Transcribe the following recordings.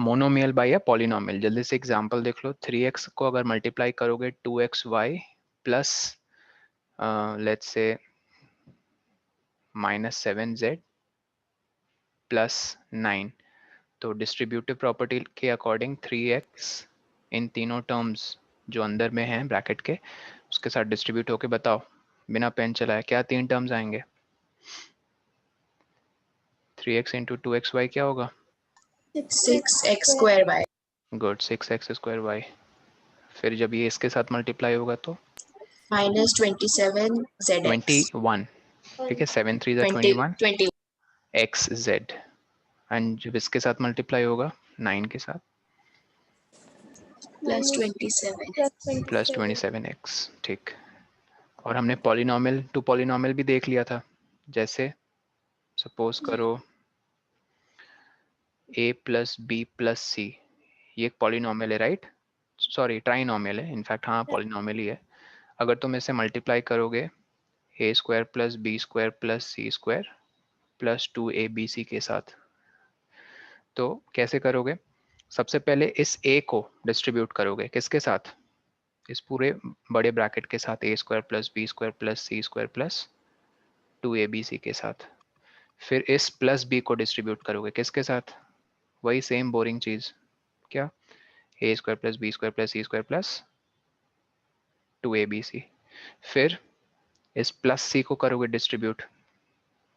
Monomial bye या polynomial. जल्दी से एग्जांपल देख लो। 3x को अगर मल्टीप्लाई करोगे 2xy plus let's say -7z plus 9, तो डिस्ट्रीब्यूटिव प्रॉपर्टी के अकॉर्डिंग 3x इन तीनों टर्म्स जो अंदर में हैं ब्रैकेट के उसके साथ डिस्ट्रीब्यूट होके बताओ बिना पेन चलाए क्या तीन टर्म्स आएंगे। 3x इंटू 2xy क्या होगा? 6x² good, 6x²y। फिर जब ये इसके साथ मल्टीप्लाई होगा तो -27zx 21, ठीक है, 7 3 21 xz। एंड जब इसके साथ मल्टीप्लाई होगा 9 के साथ +27 प्लस 27x, ठीक। और हमने पॉलिनोमियल टू पॉलिनोमियल भी देख लिया था। जैसे सपोज करो a प्लस बी प्लस सी, ये एक पॉलिनोमियल है राइट, सॉरी ट्राइनोमियल है इनफैक्ट, हाँ पॉलिनोमियल ही है। अगर तुम इसे मल्टीप्लाई करोगे a² plus b² plus c² plus 2abc के साथ, तो कैसे करोगे? सबसे पहले इस a को डिस्ट्रीब्यूट करोगे किसके साथ? इस पूरे बड़े ब्रैकेट के साथ, a² plus b² plus c² plus 2abc के साथ। फिर इस प्लस b को डिस्ट्रीब्यूट करोगे किसके साथ? वही सेम बोरिंग चीज, क्या? a² plus b² plus c² plus 2abc। फिर इस प्लस c को करोगे डिस्ट्रीब्यूट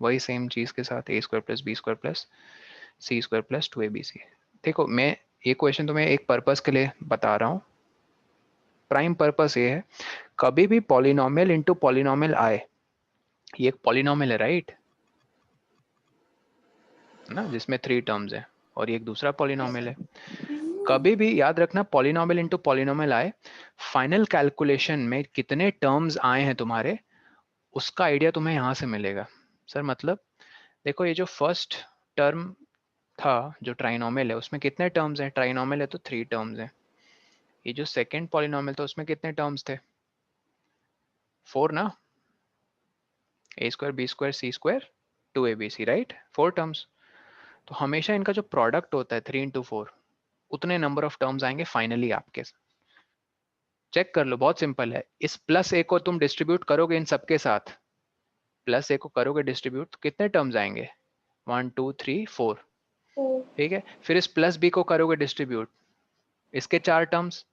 वही सेम चीज के साथ, a² plus b² plus c² plus 2abc। देखो मैं ये क्वेश्चन तुम्हें एक पर्पस के लिए बता रहा हूँ। प्राइम पर्पस ये है, कभी भी पॉलिनोमियल इनटू पॉलिनोमियल आए, ये एक पॉलिनोमियल है राइट ना, जिसमें 3 टर्म्स है, और ये एक दूसरा पॉलिनोमियल है। कभी भी याद रखना पॉलिनोमियल इनटू पॉलिनोमियल आए, फाइनल कैलकुलेशन में कितने टर्म्स आए हैं तुम्हारे, उसका आइडिया तुम्हें यहाँ से मिलेगा। सर मतलब देखो, ये जो फर्स्ट टर्म था जो ट्राइनोमियल है उसमें कितने टर्म्स हैं? ट्राइनोमियल है तो 3 टर्म्स हैं। ये जो सेकंड पॉलिनोमियल था उसमें कितने टर्म्स थे? 4 ना, a² b² c² 2abc right, 4 terms. तो हमेशा इनका जो प्रोडक्ट होता है 3 इंटू 4, उतने नंबर ऑफ टर्म्स आएंगे फाइनली आपके। चेक कर लो, बहुत सिंपल है। इस प्लस ए को तुम डिस्ट्रीब्यूट करोगे इन सबके साथ, प्लस ए को करोगे डिस्ट्रीब्यूट तो कितने टर्म्स आएंगे? 1 2 3 4, ठीक है। फिर इस प्लस बी को करोगे डिस्ट्रीब्यूट, इसके 4 टर्म्स,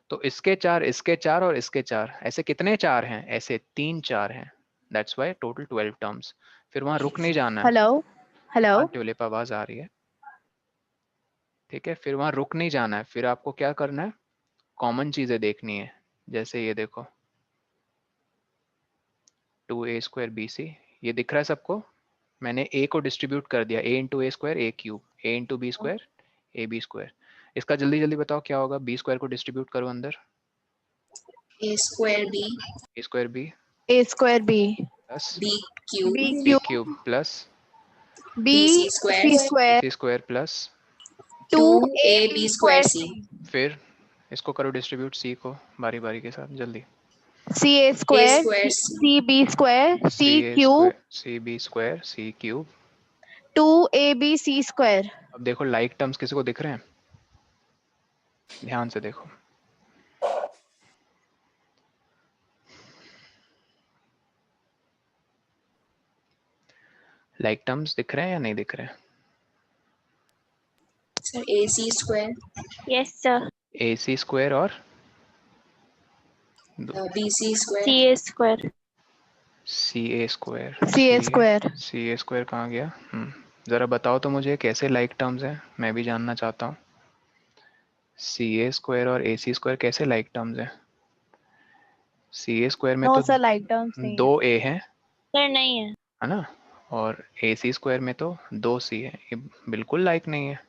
तो इसके 4, इसके 4 और इसके 4, ऐसे कितने 4 हैं? ऐसे 3 4 हैं। That's why total 12 terms. फिर वहां रुक नहीं जाना है। हेलो हेलो, हाँ ट्यूलिप आवाज आ रही है, ठीक है। फिर वहां रुक नहीं जाना है, फिर आपको क्या करना है? कॉमन चीजें देखनी है। जैसे ये देखो 2a² bc, ये दिख रहा है सबको? मैंने a को डिस्ट्रीब्यूट कर दिया, a into a² a³ a into b² ab²। इसका जल्दी जल्दी बताओ क्या होगा? b² को डिस्ट्रीब्यूट करो अंदर, a² b a² b a² b plus b³ b³ plus b c² c² plus 2ab² c। फिर इसको करो डिस्ट्रीब्यूट c को बारी बारी के साथ जल्दी। c² a² cb² c³ cb² c³। 2abc²। अब देखो लाइक टर्म्स किसी को दिख रहे हैं? ध्यान से देखो, लाइक टर्म्स दिख रहे हैं या नहीं दिख रहे हैं? Sir ac², yes sir, ac² और bc², ca² ca² ca² कहाँ गया? जरा बताओ तो मुझे कैसे लाइक टर्म्स हैं, मैं भी जानना चाहता हूँ। ca² और ac² कैसे लाइक टर्म्स हैं? ca² में नो तो सर, लाइक टर्म्स नहीं है 2 a हैं, सर, नहीं है। है ना, और ac² में तो 2 c है, ये बिल्कुल लाइक नहीं है,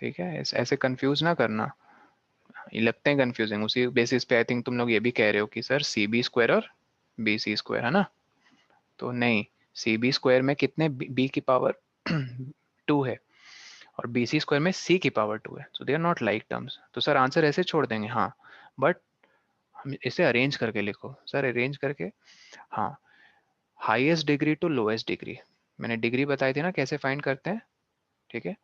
ठीक है। ऐसे कंफ्यूज ना करना, ये लगते हैं कंफ्यूजिंग। उसी बेसिस पे आई थिंक तुम लोग ये भी कह रहे हो कि सर cb² और bc² है ना, तो नहीं, cb² में कितने b की पावर 2 है और bc² में c की पावर 2 है, तो they are not like terms. तो सर आंसर ऐसे छोड़ देंगे? हाँ, बट हम इसे अरेंज करके लिखो सर, अरेंज करके। हाँ, highest degree to lowest degree, मैंने डिग्री बताई थी ना कैसे फाइंड करते हैं, ठीक है।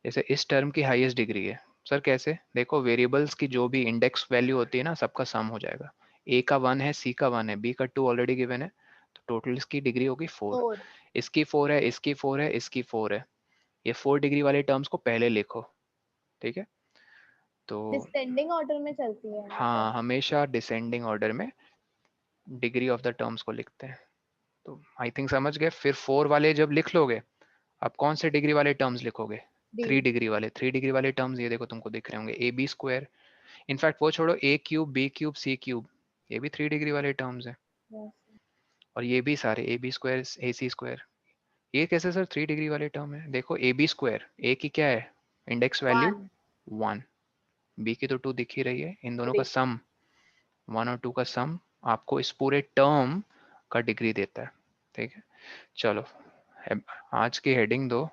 जैसे इस टर्म की हाईएस्ट डिग्री है सर, कैसे? देखो वेरिएबल्स की जो भी इंडेक्स वैल्यू होती है ना, सबका सम हो जाएगा। ए का 1 है, सी का 1 है, बी का 2 ऑलरेडी गिवन है, तो टोटल इसकी डिग्री होगी 4। 4। इसकी 4 है, इसकी 4 है, इसकी 4 है। ये 4 डिग्री वाले टर्म्स को पहले लिखो, ठीक है? तो डिसेंडिंग ऑर्डर में चलती है हाँ, हमेशा डिसेंडिंग ऑर्डर में डिग्री ऑफ द टर्म्स को लिखते हैं। तो आई थिंक समझ गए। फिर 4 वाले जब लिख लोगे, अब कौन से डिग्री वाले टर्म्स लिखोगे? 3 डिग्री वाले। 3 डिग्री वाले टर्म्स ये देखो तुमको दिख रहे होंगे, ए बी स्क्वायर। इनफैक्ट वो छोड़ो, ए क्यूब, बी क्यूब, सी क्यूब, ये भी 3 डिग्री वाले टर्म्स हैं। और ये भी सारे A B square, A C square, ये कैसे सर 3 डिग्री वाले टर्म है? देखो ए बी स्क्वायर, ए की क्या है इंडेक्स वैल्यू? 1, बी की तो 2 दिख ही रही है, इन दोनों का सम 1 और 2 का सम आपको इस पूरे टर्म का डिग्री देता है, ठीक है? चलो आज की हेडिंग दो।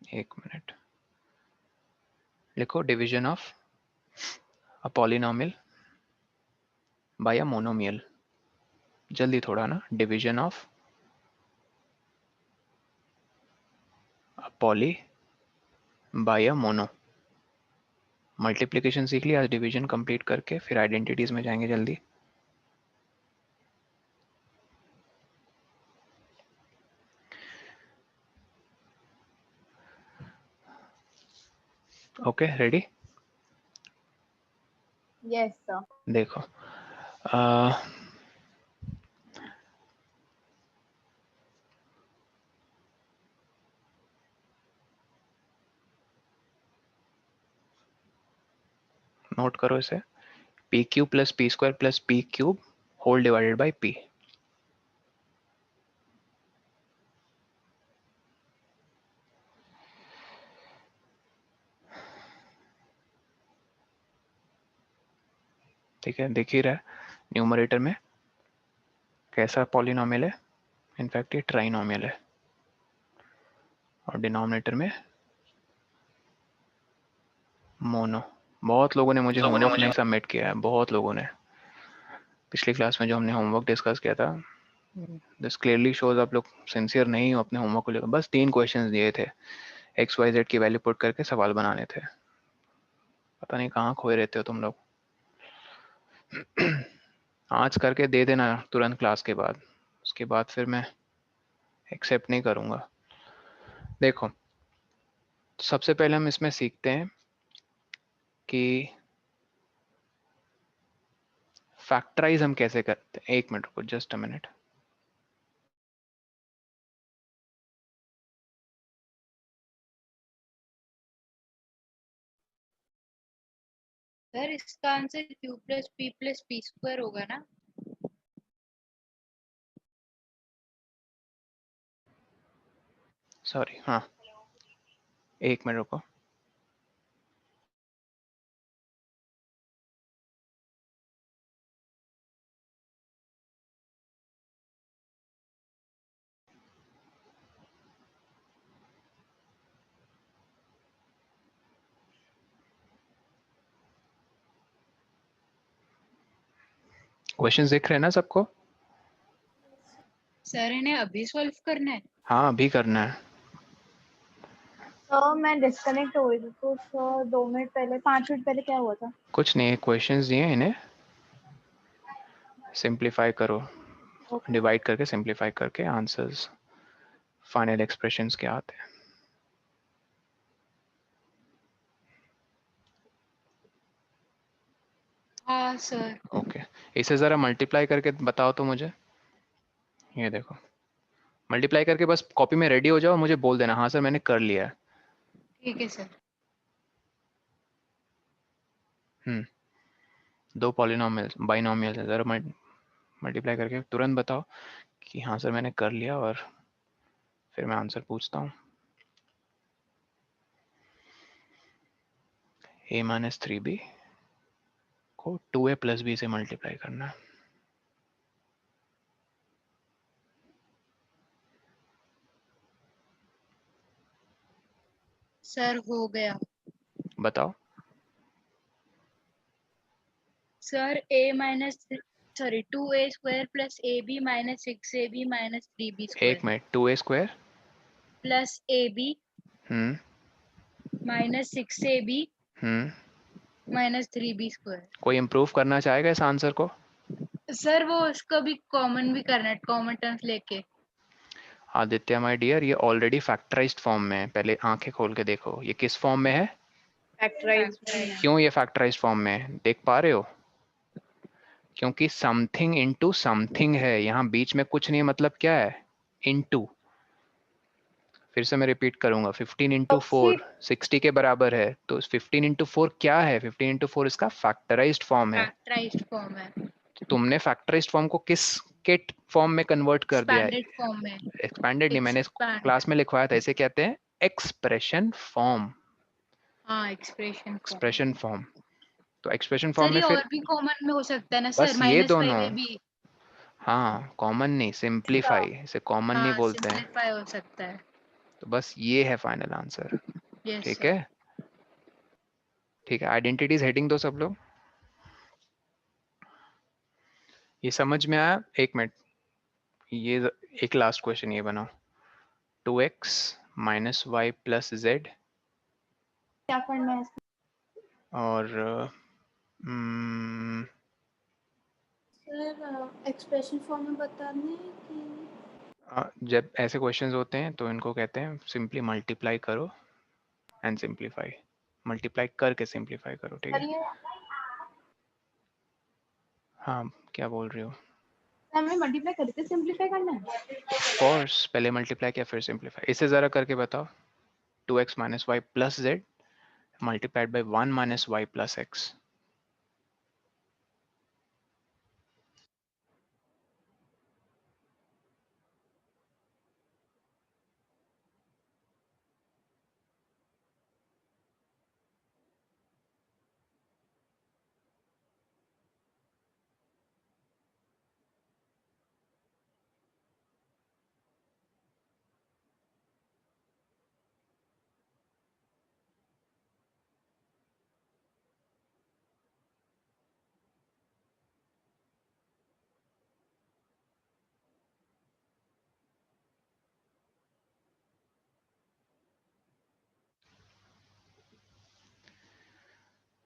एक मिनट, लिखो division of a polynomial by a monomial. जल्दी थोड़ा ना, division of a poly by a mono. Multiplication सीख लिया, आज डिवीजन कंप्लीट करके फिर आइडेंटिटीज में जाएंगे जल्दी। Okay, ready? Yes sir. देखो नोट करो इसे, P cube plus P square plus P cube whole divided by P. ठीक है, दिख ही रहा है न्यूमरेटर में कैसा पॉलिनोमियल है, इनफैक्ट ये ट्राइनोमियल है। और डिनोमिनेटर में मोनो। बहुत लोगों ने मुझे होमवर्क नहीं सबमिट किया है, बहुत लोगों ने। पिछली क्लास में जो हमने होमवर्क डिस्कस किया था, दिस क्लियरली शोज आप लोग सिंसियर नहीं हो अपने होमवर्क को लेकर। बस 3 क्वेश्चंस दिए थे, एक्स वाई जेड की वैल्यू पुट करके सवाल बनाने थे। पता नहीं कहाँ खोए रहते हो तुम लोग। आज करके दे देना तुरंत क्लास के बाद, उसके बाद फिर मैं एक्सेप्ट नहीं करूँगा। देखो सबसे पहले हम इसमें सीखते हैं कि फैक्टराइज हम कैसे करते हैं। 1 मिनट रुको, जस्ट अ मिनट। सर इसका answer q plus P square होगा ना? सॉरी, हाँ 1 मिनट रुको। क्वेश्चंस दिख रहे हैं ना सबको? सर इन्हें अभी सॉल्व करना है? हाँ अभी करना है। सर मैं डिस्कनेक्ट हो गई थी, तो सर 2 मिनट पहले, 5 मिनट पहले क्या हुआ था? कुछ नहीं, क्वेश्चंस दिए हैं, इन्हें सिंप्लीफाई करो, डिवाइड करके सिंप्लीफाई करके आंसर्स फाइनल एक्सप्रेशंस के आते हैं। हाँ सर। ओके, इसे ज़रा मल्टीप्लाई करके बताओ तो मुझे। ये देखो, मल्टीप्लाई करके बस कॉपी में रेडी हो जाओ, मुझे बोल देना हाँ सर मैंने कर लिया है। ठीक है सर। दो पॉलिनोमियल्स बाइनोमियल्स है, ज़रा मल्टीप्लाई करके तुरंत बताओ कि हाँ सर मैंने कर लिया, और फिर मैं आंसर पूछता हूँ। a माइनस 3b को 2a प्लस बी से मल्टीप्लाई करना है। सर हो गया। बताओ। Sir a minus sorry 2a square plus ab minus 6ab minus 3b एक square minute, 2a² plus ab hmm minus 6ab minus 3b square. कोई improve करना चाहेगा इस आंसर को? सर वो उसको भी कॉमन भी करना है, कॉमन टर्म्स लेके। आदित्य माय डियर, ये ऑलरेडी फैक्टराइज्ड फॉर्म में है, पहले आंखें खोल के देखो ये किस फॉर्म में है। फैक्टराइज क्यों ये फैक्टराइज्ड फॉर्म में है, देख पा रहे हो? क्योंकि समथिंग इनटू समथिंग है, यहाँ बीच में कुछ नहीं, मतलब क्या है, इनटू। फिर से मैं रिपीट करूंगा, 15 इंटू फोर 60 के बराबर है, तो 15 इंटू फोर क्या है, 15 इंटू फोर इसका फैक्टराइज्ड फॉर्म है। फैक्टराइज्ड फॉर्म है, तो तुमने फैक्टराइज्ड फॉर्म को किस के फॉर्म में कन्वर्ट कर दिया है? एक्सपैंडेड फॉर्म में। एक्सपैंडेड नहीं, मैंने एक्सपैंड, क्लास में लिखवाया था, इसे कहते हैं एक्सप्रेशन फॉर्म। हाँ एक्सप्रेशन फॉर्म। एक्सप्रेशन फॉर्म, तो एक्सप्रेशन फॉर्म सर में ये फिर और भी कॉमन में हो सकता है ना सर, बस ये माइनस दोनों। 5ab। हाँ कॉमन नहीं, सिंप्लीफाई, इसे कॉमन नहीं हाँ बोलते हैं। सिंपलीफाई हो सकता है। तो बस ये है फाइनल आंसर। यस ठीक सर। है, ठीक है, आइडेंटिटीज हेडिंग दो सब लोग। ये समझ में आया? एक मिनट, ये एक लास्ट क्वेश्चन ये बनाओ, 2x minus Y plus Z क्या करना है? और सर एक्सप्रेशन फॉर्म में बताने कि जब ऐसे क्वेश्चंस होते हैं तो इनको कहते हैं सिंपली मल्टीप्लाई करो एंड सिंप्लीफाई, मल्टीप्लाई करके सिंप्लीफाई करो, ठीक है? करिए। हाँ क्या बोल रही हो? हमें मल्टीप्लाई करके सिंपलीफाई करना है। ऑफ कोर्स, पहले मल्टीप्लाई किया फिर सिंप्लीफाई। इसे ज़रा करके बताओ, 2x minus Y plus Z multiplied by 1 minus Y plus X.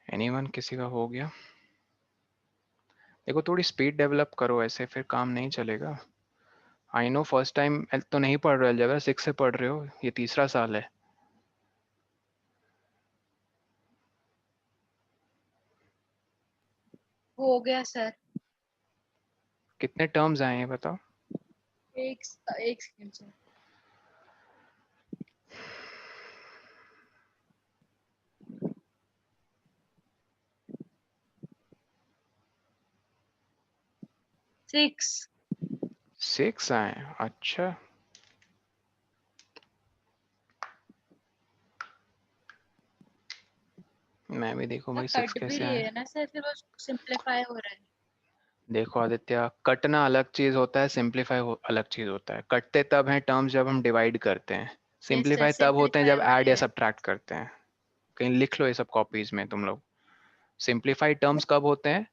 Anyone, किसी का हो गया? देखो थोड़ी स्पीड डेवलप करो, ऐसे फिर काम नहीं चलेगा। आई नो फर्स्ट टाइम तो नहीं पढ़ रहे हो अलजेब्रा, 6 से पढ़ रहे हो, ये तीसरा साल है। हो गया सर। कितने टर्म्स आए हैं बताओ? एक एक सेकंड सर। सिक्स। 6 आए हैं, अच्छा। मैं भी देखो भाई 6 कट भी कैसे रही आए। है ना सर, फिर वो सिंपलीफाई हो रहा है। देखो आदित्य, कटना अलग चीज होता है, सिंप्लीफाई अलग चीज होता है। कटते तब हैं टर्म्स जब हम डिवाइड करते हैं, यस सर सिंप्लीफाई तब होते हैं सिंपलीफाई जब हो ऐड रही या है। सब्ट्रैक्ट करते हैं। कहीं लिख लो ये सब कॉपीज में तुम लोग। सिंप्लीफाई टर्म्स कब होते हैं?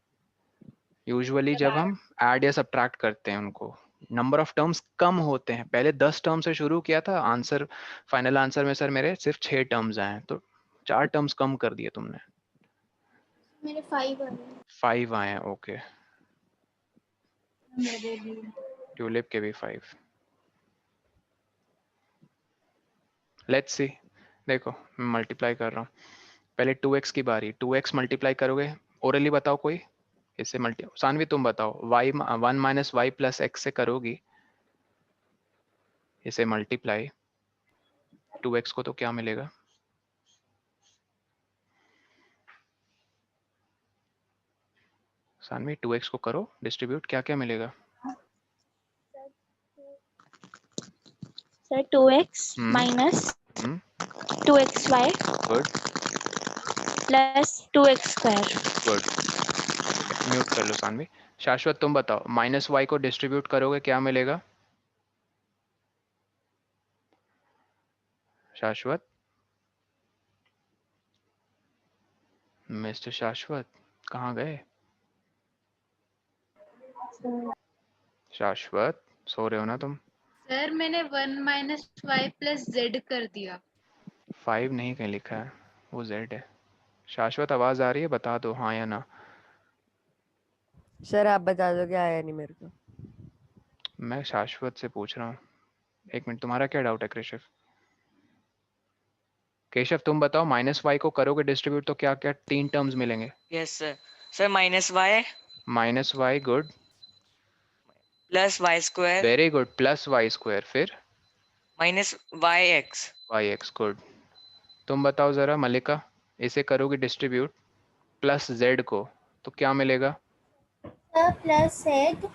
यूजुअली जब हम ऐड या सब्ट्रैक्ट करते हैं उनको। नंबर ऑफ टर्म्स कम होते हैं, पहले 10 टर्म से शुरू किया था आंसर, फाइनल आंसर में सर मेरे सिर्फ 6 टर्म्स आए हैं, तो 4 टर्म्स कम कर दिए तुमने। मेरे 5 5 आए हैं, ओके। मेरे भी। ट्यूलिप के भी 5। लेट्स सी, देखो मैं मल्टीप्लाई कर रहा हूँ। पहले 2x की बारी, 2x मल्टीप्लाई करोगे, ओरली बताओ कोई। इससे मल्टी, सानवी तुम बताओ, y 1 minus Y plus X से करोगी इसे मल्टीप्लाई, 2x को तो क्या मिलेगा? सानवी 2x को करो डिस्ट्रीब्यूट, क्या क्या मिलेगा? सर 2x माइनस हम्म 2xy good plus 2x square. Good, ठीक है, म्यूट कर लो सानवी। शाश्वत तुम बताओ, माइनस वाई को डिस्ट्रीब्यूट करोगे क्या मिलेगा? शाश्वत, मिस्टर शाश्वत कहाँ गए? सर। शाश्वत सो रहे हो ना तुम? सर मैंने 1 माइनस वाई प्लस जेड कर दिया। 5 नहीं कहीं लिखा है, वो z है। शाश्वत आवाज आ रही है, बता दो हाँ या ना। सर आप बता दो, क्या आया नहीं मेरे को। मैं शाश्वत से पूछ रहा हूँ। एक मिनट, तुम्हारा क्या डाउट है केशव? केशव तुम बताओ, माइनस वाई को करोगे डिस्ट्रीब्यूट तो क्या क्या 3 टर्म्स मिलेंगे? Yes sir. Sir minus Y minus Y, good, plus Y square very good, plus Y square, फिर minus Y X. Y X, good. तुम बताओ जरा मल्लिका, इसे करोगे डिस्ट्रीब्यूट प्लस जेड को तो क्या मिलेगा? Sir plus Z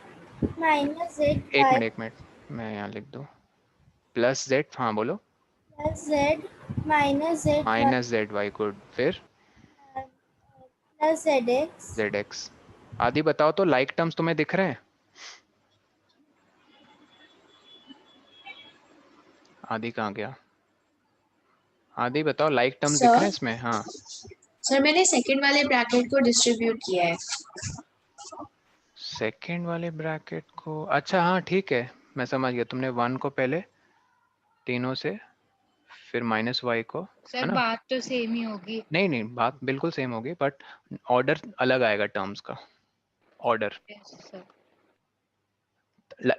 minus Z Y एक मिनट मैं यहाँ लिख दूँ, प्लस जेड, हाँ बोलो। Plus Z minus Z Y minus Z Y, good, फिर plus Z X. Z X. आदि बताओ तो, लाइक टर्म्स तुम्हें दिख रहे हैं? आदि कहाँ गया? आदि बताओ, लाइक टर्म्स दिख सर रहे हैं इसमें? हाँ। सर मैंने सेकंड वाले ब्रैकेट को डिस्ट्रीब्यूट किया है। सेकेंड वाले ब्रैकेट को, अच्छा हाँ ठीक है, मैं समझ गया। तुमने 1 को पहले तीनों से, फिर माइनस वाई को, है सर ना? बात तो सेम ही होगी। नहीं नहीं, बात बिल्कुल सेम होगी, बट ऑर्डर अलग आएगा टर्म्स का, ऑर्डर। Yes sir.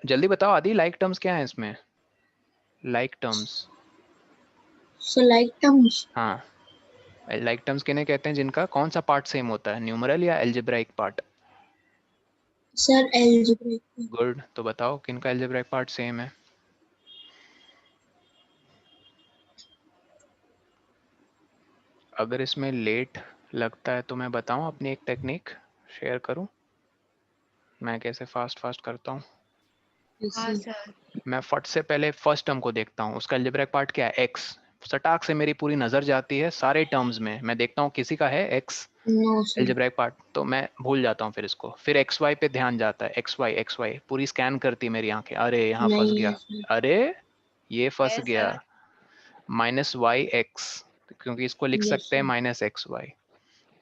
जल्दी बताओ आदि, लाइक टर्म्स क्या है इसमें? Like terms, so like terms हाँ, लाइक टर्म्स किन्हें कहते हैं? जिनका कौन सा पार्ट सेम होता है, न्यूमरल या algebraic part? Sir algebraic. Good, तो बताओ किनका एल्जेब्राइक पार्ट सेम है? अगर इसमें लेट लगता है तो मैं बताऊं अपनी एक टेक्निक शेयर करूं, मैं कैसे फास्ट फास्ट करता हूं। हाँ सर। मैं फट से पहले फर्स्ट टर्म को देखता हूँ, उसका एल्जेब्रिक पार्ट क्या है, एक्स। सटाक से मेरी पूरी नजर जाती है सारे टर्म्स में, मैं देखता हूँ किसी का है X no sir. Algebraic part, तो मैं भूल जाता हूँ फिर इसको। फिर एक्स वाई पे ध्यान जाता है, एक्स वाई पूरी स्कैन करती है मेरी आंखें, अरे यहाँ फंस नहीं है गया, सर। अरे ये फंस है गया, सर। माइनस वाई एक्स, क्योंकि इसको लिख यस सकते हैं सर। Minus x Y.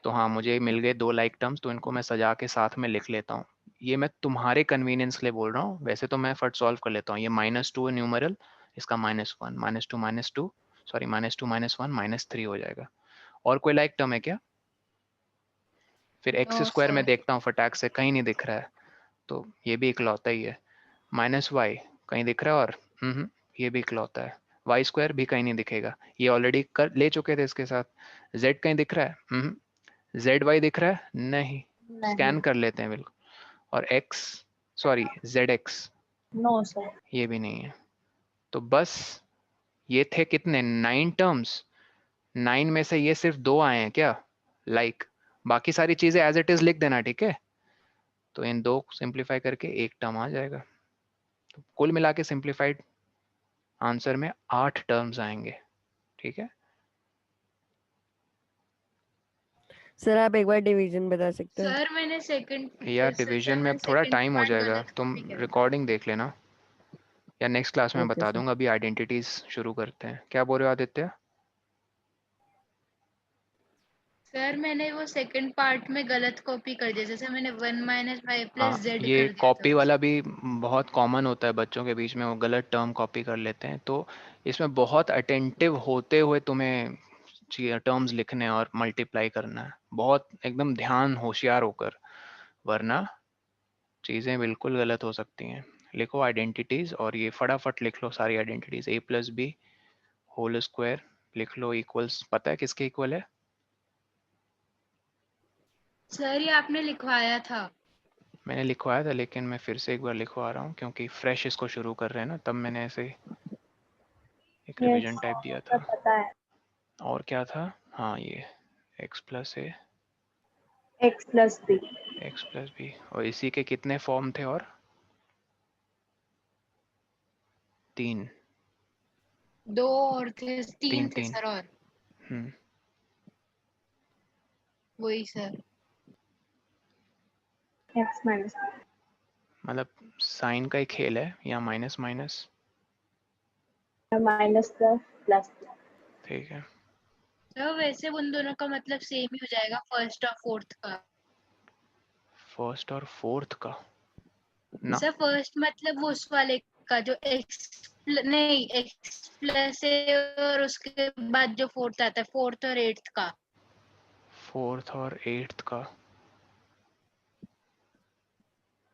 तो हाँ, मुझे मिल गए 2 लाइक टर्म्स, तो इनको मैं सजा के साथ में लिख लेता हूँ। ये मैं तुम्हारे कन्वीनियंस के लिए बोल रहा हूँ, वैसे तो मैं फट सॉल्व कर लेता हूँ। ये -2 है न्यूमरल, इसका -1, -2 सॉरी -2 -1 -3 हो जाएगा। और कोई लाइक टर्म है क्या? फिर एक्स नो स्क्वायर में सर। देखता हूँ, फटाक से कहीं नहीं दिख रहा है, तो ये भी इकलौता ही है। माइनस वाई कहीं दिख रहा है? और ये भी इकलौता है। वाई स्क्वायर भी कहीं नहीं दिखेगा, ये ऑलरेडी कर ले चुके थे इसके साथ। जेड कहीं दिख रहा है? जेड वाई दिख रहा है? नहीं, नहीं। स्कैन कर लेते हैं बिल्कुल। और X, sorry Z X, no sir. ये भी नहीं है। तो बस ये थे कितने, 9 टर्म्स। 9 में से ये सिर्फ 2 आए हैं क्या, लाइक? बाकी सारी चीजें एज इट इज लिख देना, ठीक है? तो इन 2 सिंप्लीफाई करके एक टर्म आ जाएगा। तो कुल मिला के सिंप्लीफाइड आंसर में 8 टर्म्स आएंगे, ठीक है? सर आप एक बार डिवीजन बता सकते हैं? सर मैंने सेकंड यार सर डिवीजन में अब मैंने थोड़ा सेकंड टाइम हो पार्ट जाएगा, गलत तुम कॉपी कर दिया। रिकॉर्डिंग देख लेना, या नेक्स्ट क्लास में ओके बता सर। दूंगा। अभी आइडेंटिटीज शुरू करते हैं। क्या बोल रहे हो आदित्य? सर मैंने वो सेकंड पार्ट में गलत कॉपी कर दिया, जैसे मैंने 1 माइनस वाई प्लस हाँ, जेड ये कर दिया था कॉपी उसे। वाला भी बहुत कॉमन होता है बच्चों के बीच में, वो गलत टर्म कॉपी कर लेते हैं। तो इसमें बहुत अटेंटिव होते हुए तुम्हें टर्म्स लिखने और मल्टीप्लाई करना है, बहुत एकदम ध्यान होशियार होकर, वरना चीज़ें बिल्कुल गलत हो सकती हैं। लिखो आइडेंटिटीज, और ये फटाफट लिख लो सारी identities. a plus B whole square लिख लो, इक्वल्स, पता है किसके इक्वल है? सर ये आपने लिखवाया था। मैंने लिखवाया था, लेकिन मैं फिर से एक बार लिखवा रहा हूँ क्योंकि फ्रेश इसको शुरू कर रहे हैं ना, तब मैंने ऐसे एक यस रिवीजन टाइप दिया था। सब पता है। और क्या था? हाँ, ये x plus A X plus B. X plus B, और इसी के कितने फॉर्म थे? और 3, 2 और थे, 3 3 थे 3। सर, और हम्म, वही सर। एक्स माइनस मतलब साइन का ही खेल है, या minus minus, minus plus plus. ठीक है? सर वैसे उन दोनों का मतलब सेम ही हो जाएगा, फर्स्ट और फोर्थ का। फर्स्ट और फोर्थ का ना सर फर्स्ट मतलब वो उस वाले का जो नहीं x प्लस है और उसके बाद जो फोर्थ आता है, फोर्थ और एट्थ का। फोर्थ और एट्थ का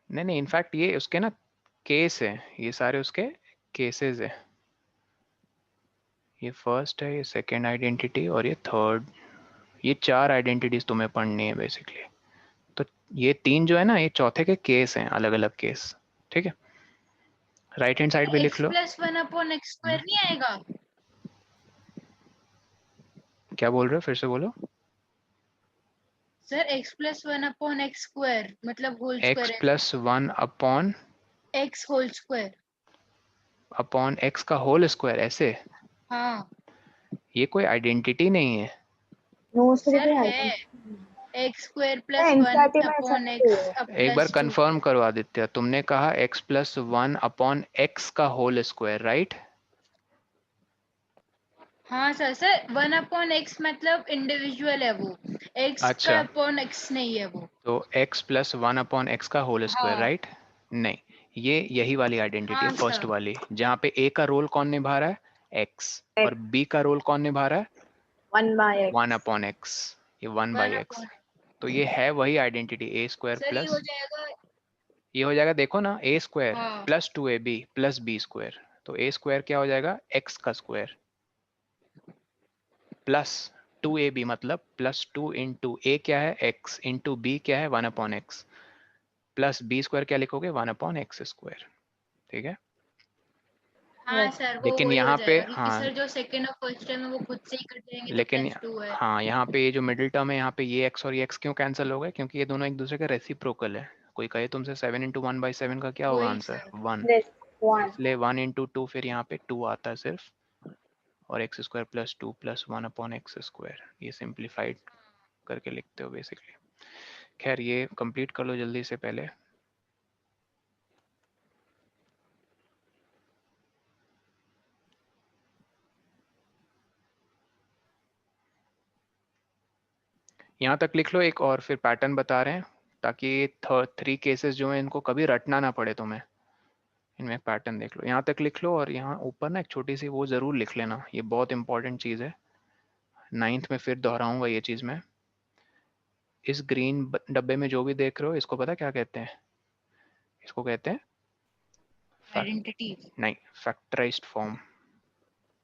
नहीं नहीं, इनफैक्ट ये उसके ना केस है, ये सारे उसके केसेस है। ये फर्स्ट है, ये सेकंड आइडेंटिटी और ये थर्ड, ये 4 आइडेंटिटीज तुम्हें पढ़नी है बेसिकली। तो ये 3 जो है ना, ये चौथे के केस हैं, अलग अलग केस। ठीक है, राइट हैंड साइड पे लिख x लो। Plus one upon X square नहीं आएगा? क्या बोल रहे हो, फिर से बोलो। Sir x plus one upon X square मतलब होल एक्स स्क्वायर है, plus one x whole square. Upon X का होल स्क्वायर, ऐसे? हाँ ये कोई आइडेंटिटी नहीं है। नो सर सर ये है, x square plus one NCERT में ऐसा अपॉन नहीं एक्स है। एक बार प्लस टू। कंफर्म करो आदित्य, तुमने कहा x plus one upon X का होल स्क्वायर, राइट? हाँ sir, sir one upon x मतलब इंडिविजुअल है वो, एक्स का अच्छा, अपॉन एक्स नहीं है वो। तो x plus one upon X का होल स्क्वायर, हाँ राइट? नहीं, ये यही वाली आइडेंटिटी है, हाँ फर्स्ट सर, वाली, जहाँ पे a का रोल कौन निभा रहा है, x, और b का रोल कौन निभा रहा है, 1/x। वन अपॉन एक्स, ये one by one x. Upon. तो ये है वही आइडेंटिटी, ए स्क्वायर सर ये हो प्लस, जाएगा। ये हो जाएगा, देखो ना, ए स्क्वायर हाँ plus 2ab plus B square. तो ए स्क्वायर क्या हो जाएगा, एक्स का स्क्वायर प्लस 2ab, मतलब प्लस 2 इंटू ए क्या है, एक्स, इंटू बी क्या है, one upon X, plus B square क्या लिखोगे, वन अपॉन एक्स स्क्वायर। ठीक है, हाँ सर, वो लेकिन वही हो यहाँ पे, जाएगा क्योंकि हाँ, सर जो सेकेंड और फर्स्ट टर्म है वो खुद से ही कट जाएंगे तो लेकिन प्लस टू है। हाँ, यहाँ पे ये जो मिडिल टर्म है, यहाँ पे ये x और ये x क्यों कैंसिल हो गए, क्योंकि ये दोनों एक दूसरे का रेसिप्रोकल है। कोई कहे तुमसे 7 इंटू वन बाई सेवन का क्या होगा वही आंसर, सर। 1, This one. इसलिए 1 इंटू टू, फिर यहाँ पे 2 आता है सिर्फ, और x square plus 2 plus one upon X square, ये सिंप्लीफाइड करके लिखते हो बेसिकली। खैर, ये कंप्लीट कर लो जल्दी से पहले। यहाँ तक लिख लो एक और, फिर पैटर्न बता रहे हैं, ताकि 3 केसेस जो हैं इनको कभी रटना ना पड़े तुम्हें, इनमें पैटर्न देख लो। यहाँ तक लिख लो, और यहाँ ऊपर ना एक छोटी सी वो ज़रूर लिख लेना, ये बहुत इंपॉर्टेंट चीज़ है, 9th में फिर दोहराऊंगा ये चीज़ मैं। इस ग्रीन डब्बे में जो भी देख रहे हो, इसको पता क्या कहते हैं, इसको कहते हैं आइडेंटिटी। नहीं, फैक्टराइज्ड फॉर्म।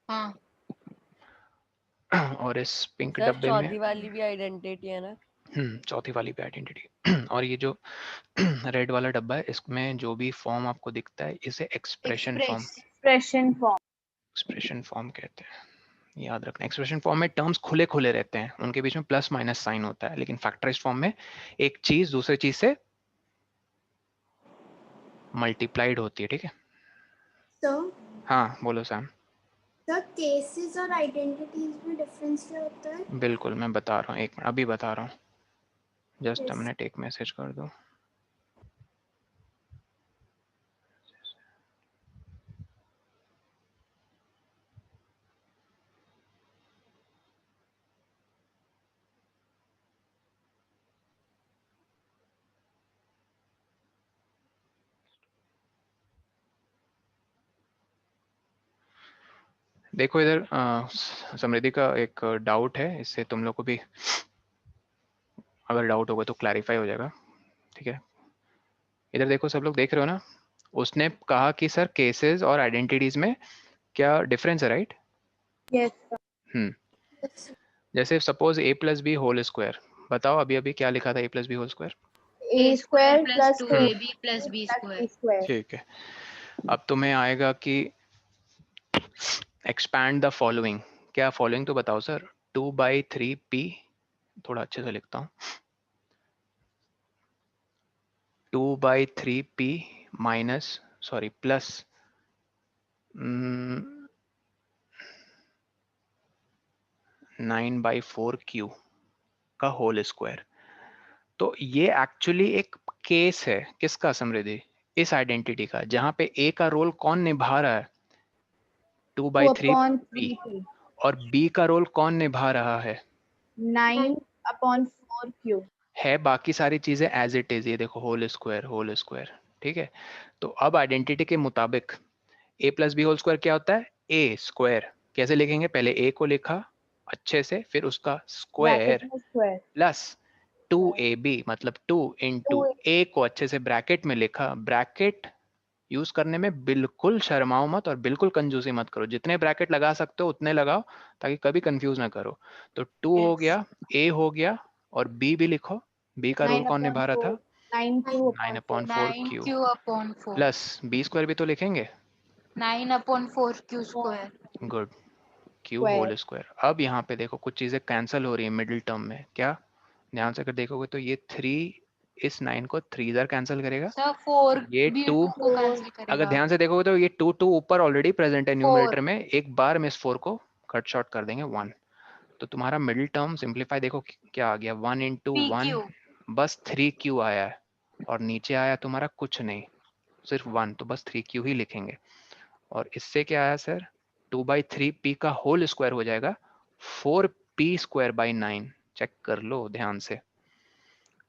हाँ और इस पिंक सर डब्बे में चौथी वाली भी आइडेंटिटी है ना? चौथी वाली भी आइडेंटिटी। और ये जो रेड वाला डब्बा है, इसमें जो भी फॉर्म आपको दिखता है, इसे expression form, Expression form. Expression form कहते हैं, याद रखना। एक्सप्रेशन फॉर्म में टर्म्स खुले खुले रहते हैं, उनके बीच में प्लस माइनस साइन होता है, लेकिन फैक्टराइज्ड फॉर्म में एक चीज दूसरे चीज से मल्टीप्लाइड होती है। ठीक है, So, हाँ बोलो सैम। the cases और identities में difference क्या होता है? बिल्कुल, मैं बता रहा हूँ, एक मिनट, अभी बता रहा हूँ, जस्ट Yes. अ मिनट, एक मैसेज कर दो। देखो इधर समृद्धि का एक डाउट है, इससे तुम लोग को भी अगर डाउट होगा तो क्लैरिफाई हो जाएगा। ठीक है, इधर देखो, सब लोग देख रहे हो ना, उसने कहा कि सर केसेस और आइडेंटिटीज में क्या डिफरेंस है, राइट? Yes. Yes. जैसे suppose a plus B whole square, बताओ अभी अभी क्या लिखा था, a plus B whole square. A square plus 2ab plus B plus square. B square. ठीक है, अब तुम्हें आएगा कि एक्सपैंड द फॉलोइंग, क्या फॉलोइंग तो बताओ सर, 2/3p, थोड़ा अच्छे से लिखता हूँ, 2/3p minus, sorry plus 9/4q का होल स्क्वायर। तो ये एक्चुअली एक केस है, किसका समृद्धि, इस आइडेंटिटी का, जहां पे a का रोल कौन निभा रहा है, 2/3p, 2/3p. और b का रोल कौन निभा रहा है 9/4q. बाकी सारी चीजें एज इट इज, ये देखो होल स्क्वायर होल स्क्वायर, ठीक है, तो अब आइडेंटिटी के मुताबिक a plus B whole square क्या होता है, a स्क्वायर। कैसे लिखेंगे, पहले a को लिखा अच्छे से, फिर उसका ब्रैकेट स्क्वायर में स्क्वायर प्लस 2ab, मतलब 2 इंटू a को अच्छे से ब्रैकेट में लिखा। ब्रैकेट यूज करने में बिल्कुल शर्माओ मत और बिल्कुल कंजूसी मत करो, जितने ब्रैकेट लगा सकते हो उतने लगाओ ताकि कभी कंफ्यूज ना करो। तो 2 हो गया, a हो गया, और b भी लिखो। b का रूल कौन निभा रहा था, 9/4 9 q q upon 4, plus b square भी तो लिखेंगे। 9 upon 4 q square. Good, q Square. Whole square. अब यहाँ पे देखो कुछ चीजें कैंसिल हो रही है मिडिल टर्म में। क्या, ध्यान से अगर देखोगे तो ये 3 इस 9 को 3 इधर कैंसिल करेगा, सर 4 ये भी 2, 2 को कैंसिल अगर करेगा। ध्यान से देखोगे तो ये 2 ऊपर ऑलरेडी प्रेजेंट है 4 न्यूमरेटर में, एक बार में इस 4 को कट शॉर्ट कर देंगे 1। तो तुम्हारा मिडिल टर्म सिंप्लीफाई देखो क्या आ गया, 1 इंटू 1, pq। बस 3q आया है, और नीचे आया तुम्हारा कुछ नहीं, सिर्फ 1, तो बस 3q ही लिखेंगे। और इससे क्या आया सर, 2/3p का होल स्क्वायर हो जाएगा 4p स्क्वायर बाई 9। चेक कर लो ध्यान से,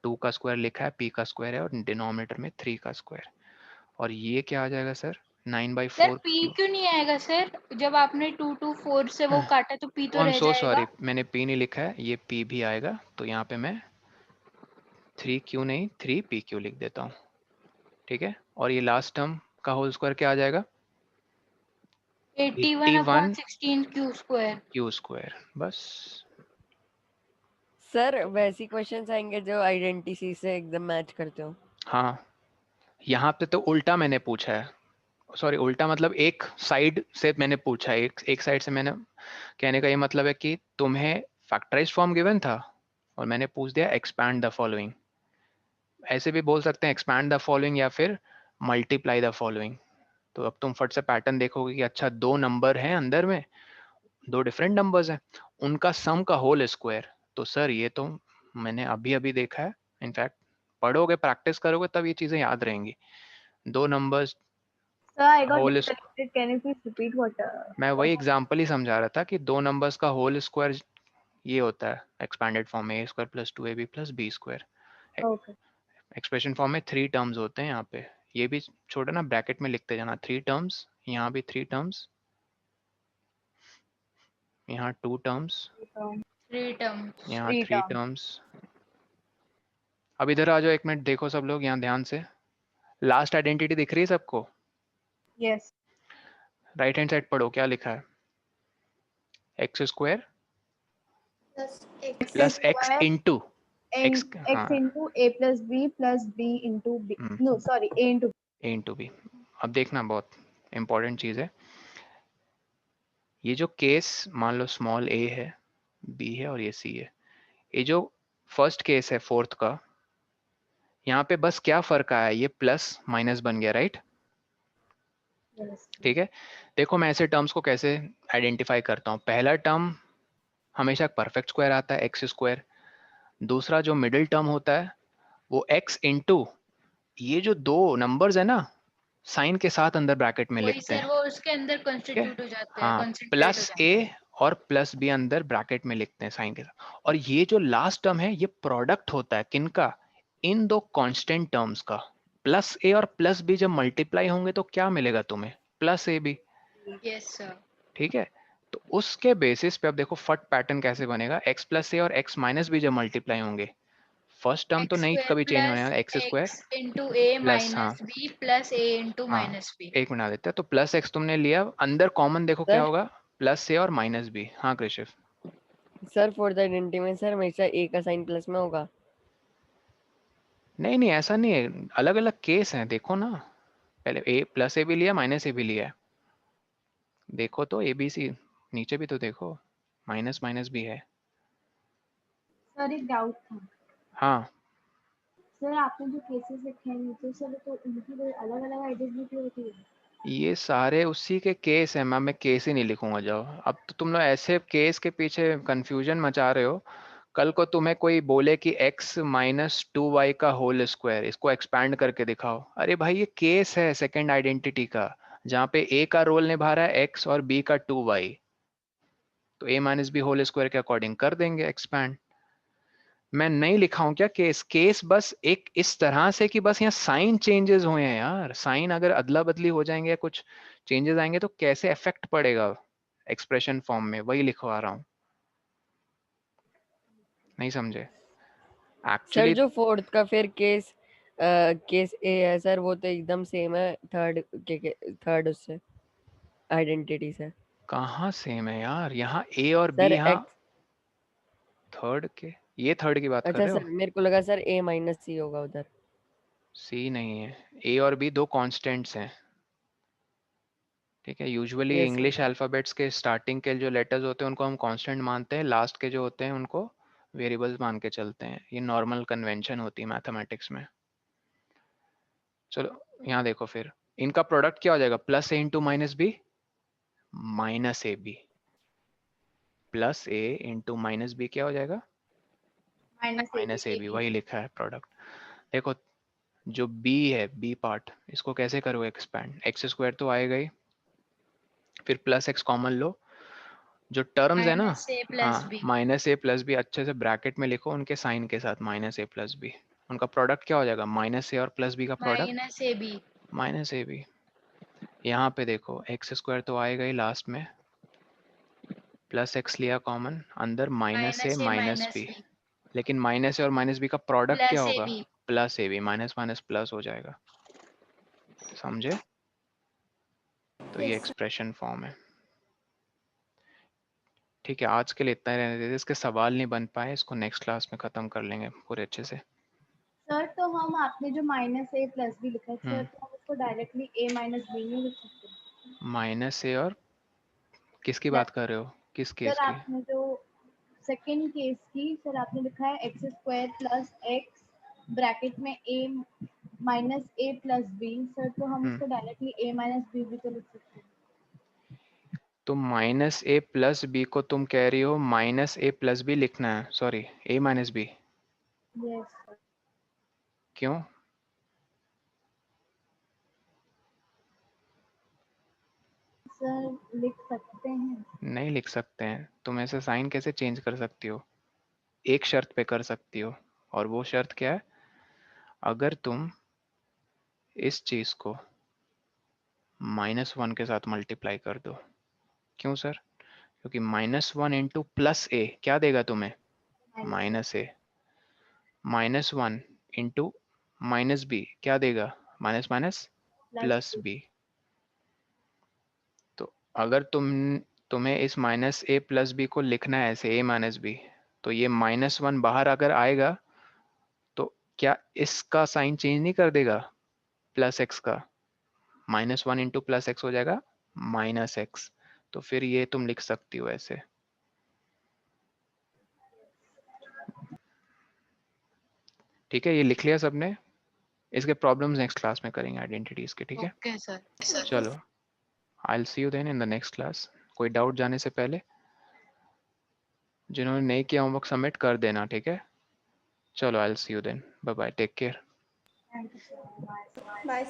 2 का स्क्वायर लिखा है, p का स्क्वायर है, और डिनोमिनेटर में 3 का स्क्वायर। और ये क्या आ जाएगा सर, 9/4 सर p क्यों नहीं आएगा सर, जब आपने 2 2 4 से वो काटा तो p तो आई एम रह सो सॉरी, जाएगा। मैंने p नहीं लिखा है, ये p भी आएगा, तो यहाँ पे मैं 3q नहीं 3pq लिख देता हूँ। ठीक है, और ये लास्ट टर्म का होल स्क्वायर क्या आ जाएगा, 81 upon 16 q square. q square. बस, सर वैसी क्वेश्चंस आएंगे जो आइडेंटिटी से एकदम मैच करते हो। हाँ यहाँ पे तो उल्टा मैंने पूछा है, सॉरी उल्टा मतलब एक साइड से मैंने पूछा है, एक साइड से मैंने, कहने का ये मतलब है कि तुम्हें फैक्टराइज्ड फॉर्म गिवन था और मैंने पूछ दिया एक्सपैंड द फॉलोइंग। ऐसे भी बोल सकते हैं एक्सपैंड द फॉलोइंग या फिर मल्टीप्लाई द फॉलोइंग। तो अब तुम फट से पैटर्न देखोगे कि अच्छा दो नंबर हैं अंदर में, दो डिफरेंट नंबर्स हैं, उनका सम का होल स्क्वायर। तो सर ये तो मैंने अभी अभी देखा है, इनफैक्ट पढ़ोगे प्रैक्टिस करोगे तब ये चीजें याद रहेंगी। दो numbers Sir, I got whole, disconnected. Can you please repeat what? मैं वही एग्जांपल ही समझा रहा था कि दो नंबर्स का होल स्क्वायर ये होता है एक्सपैंडेड फॉर्म में, a square plus 2ab plus B square. Okay. Expression form में 3 टर्म्स होते हैं यहाँ पे, ये भी छोटा ना ब्रैकेट में लिखते जाना, 3 टर्म्स, यहाँ भी 3 टर्म्स, यहाँ 2 टर्म्स, 3 टर्म्स। यहाँ Three 3 terms. टर्म्स। अब इधर आ जाओ एक मिनट, देखो सब लोग यहाँ ध्यान से, लास्ट आइडेंटिटी दिख रही है सबको, Yes. राइट हैंड साइड पढ़ो क्या लिखा है, x square plus x plus x Square into and x, x हाँ into a plus b into b. No, sorry, a into b. A into B. अब देखना बहुत इंपॉर्टेंट चीज है, ये जो केस मान लो स्मॉल a है, b है और ये c है, ये जो फर्स्ट केस है फोर्थ का, यहाँ पे बस क्या फर्क आया, ये प्लस माइनस बन गया, राइट। Yes. ठीक है, देखो मैं ऐसे टर्म्स को कैसे आइडेंटिफाई करता हूँ। पहला टर्म हमेशा परफेक्ट स्क्वायर आता है, एक्स स्क्वायर। दूसरा जो मिडिल टर्म होता है वो एक्स इंटू ये जो दो नंबर्स है ना, साइन के साथ अंदर ब्रैकेट में वही लिखते सर हैं, वो उसके अंदर ठीक है, कंस्टिट्यूट हो जाते हैं, हाँ, कंसंट्रेट हो प्लस जाते ए हैं। और प्लस बी अंदर ब्रैकेट में लिखते हैं साइन के साथ। और ये जो लास्ट टर्म है ये प्रोडक्ट होता है किनका, इन दो कांस्टेंट टर्म्स का। प्लस ए और प्लस बी जब मल्टीप्लाई होंगे तो क्या मिलेगा तुम्हें, plus A B. Yes sir. ठीक है, तो उसके बेसिस पे अब देखो फट पैटर्न कैसे बनेगा, एक्स प्लस ए और एक्स माइनस बी जब मल्टीप्लाई होंगे, फर्स्ट टर्म तो एक्स नहीं स्क्वायर कभी चेंज होने प्लस वाला, एक्स स्क्वायर एक्स इंटू ए प्लस, हाँ minus B plus A into हाँ, माइनस बी। एक बना देते हैं, तो प्लस एक्स तुमने लिया, अंदर कॉमन देखो क्या सर होगा, प्लस ए और माइनस बी। हाँ कृषिफ, सर फोर्थ आइडेंटिटी में सर हमेशा ए का साइन प्लस में होगा। नहीं नहीं ऐसा नहीं है, अलग अलग केस हैं, देखो ना, पहले ए प्लस ए भी लिया माइनस ए भी लिया है, देखो तो ए बी सी, नीचे भी तो देखो माइनस माइनस भी है। सर एक डाउट था। हाँ सर आपने जो केसेस लिखे हैं नीचे सर, तो उनकी कोई अलग अलग आइडेंटिटी होती है? ये सारे उसी के केस हैं मैम, मैं केस ही नहीं लिखूंगा जाओ। अब तो तुम लोग ऐसे केस के पीछे कंफ्यूजन मचा रहे हो, कल को तुम्हें कोई बोले कि x माइनस 2y का होल स्क्वायर, इसको एक्सपैंड करके दिखाओ, अरे भाई ये केस है सेकंड आइडेंटिटी का, जहाँ पे a का रोल निभा रहा है x और b का 2y, तो a minus B whole square के अकॉर्डिंग कर देंगे एक्सपैंड। मैं नहीं लिखा हूं क्या केस? केस बस एक इस तरह से कि बस यहाँ साइन चेंजेस हुए हैं यार। साइन अगर अदला बदली हो जाएंगे या कुछ चेंजेस आएंगे तो कैसे इफेक्ट पड़ेगा एक्सप्रेशन फॉर्म में, वही लिखवा रहा हूँ। नहीं समझे सर एक्चुअली? जो फोर्थ का फिर केस ए है सर, वो तो एकदम सेम है थर्ड उससे आइडेंटिटी से। कहाँ सेम है यार? यहाँ ए और बी, सर यहाँ एक्स, थर्ड के, ये थर्ड की बात कर अच्छा रहे सर हो? मेरे को लगा सर ए माइनस सी होगा उधर। सी नहीं है, ए और बी दो कांस्टेंट्स हैं, ठीक है। Usually yes English sir. Alphabets के स्टार्टिंग के जो लेटर्स होते हैं उनको हम कांस्टेंट मानते हैं, लास्ट के जो होते हैं उनको वेरिएबल्स मान के चलते हैं। ये नॉर्मल कन्वेंशन होती है मैथमेटिक्स में। चलो यहाँ देखो, फिर इनका प्रोडक्ट क्या हो जाएगा? Plus A into minus B minus A B, plus A into minus B क्या हो जाएगा? माइनस ए बी, वही लिखा है प्रोडक्ट। देखो जो b है, b पार्ट, इसको कैसे करोगे एक्सपैंड? एक्स स्क्वायर तो आएगा ही, फिर प्लस एक्स कॉमन लो, जो टर्म्स है ना, माइनस ए प्लस हाँ B. Minus A plus B, अच्छे से ब्रैकेट में लिखो उनके साइन के साथ, माइनस ए प्लस बी। उनका प्रोडक्ट क्या हो जाएगा? माइनस ए और प्लस बी का product minus A B. Minus A B. यहाँ पे देखो एक्स स्क्वायर तो आएगा ही लास्ट में, प्लस एक्स लिया कॉमन, अंदर minus A minus minus B, B लेकिन माइनस ए और माइनस बी का प्रोडक्ट क्या प्लस ए होगा? B. Plus A B, minus minus plus हो जाएगा, समझे? तो ये Yes, sir. एक्सप्रेशन फॉर्म है। ठीक है, आज के लिए इतना ही रहने देते, इसके सवाल नहीं बन पाए, इसको नेक्स्ट क्लास में खत्म कर लेंगे पूरे अच्छे से। सर तो हम आपने जो माइनस ए प्लस बी लिखा है सर, हम्म, तो हम उसको डायरेक्टली ए माइनस बी नहीं लिख सकते? माइनस ए और किसकी बात कर रहे हो? किस केस सर की? आपने जो सेकेंड केस की सर आपने लिखा है x square plus x bracket में ए minus A plus B, sir तो हम हम्म, उसको डायरेक्टली ए माइनस बी भी तो लिख सकते हैं। तो माइनस ए प्लस बी को तुम कह रही हो माइनस ए प्लस बी लिखना है, सॉरी ए माइनस बी, यस सर। क्यों? सर लिख सकते हैं। नहीं लिख सकते हैं, तुम ऐसे साइन कैसे चेंज कर सकती हो? एक शर्त पे कर सकती हो, और वो शर्त क्या है? अगर तुम इस चीज को -1 के साथ मल्टीप्लाई कर दो। क्यों सर? क्योंकि -1 इंटू प्लस ए क्या देगा तुम्हें? Minus A, -1 into minus B क्या देगा? Minus minus plus B. तो अगर तुम्हें इस माइनस ए प्लस बी को लिखना है ऐसे ए माइनस बी, तो ये -1 बाहर अगर आएगा तो क्या इसका साइन चेंज नहीं कर देगा? प्लस एक्स का, -1 इंटू प्लस एक्स हो जाएगा माइनस एक्स। तो फिर ये तुम लिख सकती हो ऐसे। ठीक है, ये लिख लिया सबने? इसके प्रॉब्लम्स नेक्स्ट क्लास में करेंगे आइडेंटिटीज के, ठीक है? Okay sir. चलो, I will see you then in the next class. कोई डाउट जाने से पहले जिन्होंने नहीं किया होमवर्क सबमिट कर देना, ठीक है? चलो, I will see you then, bye bye, take care. Thank you sir. Bye.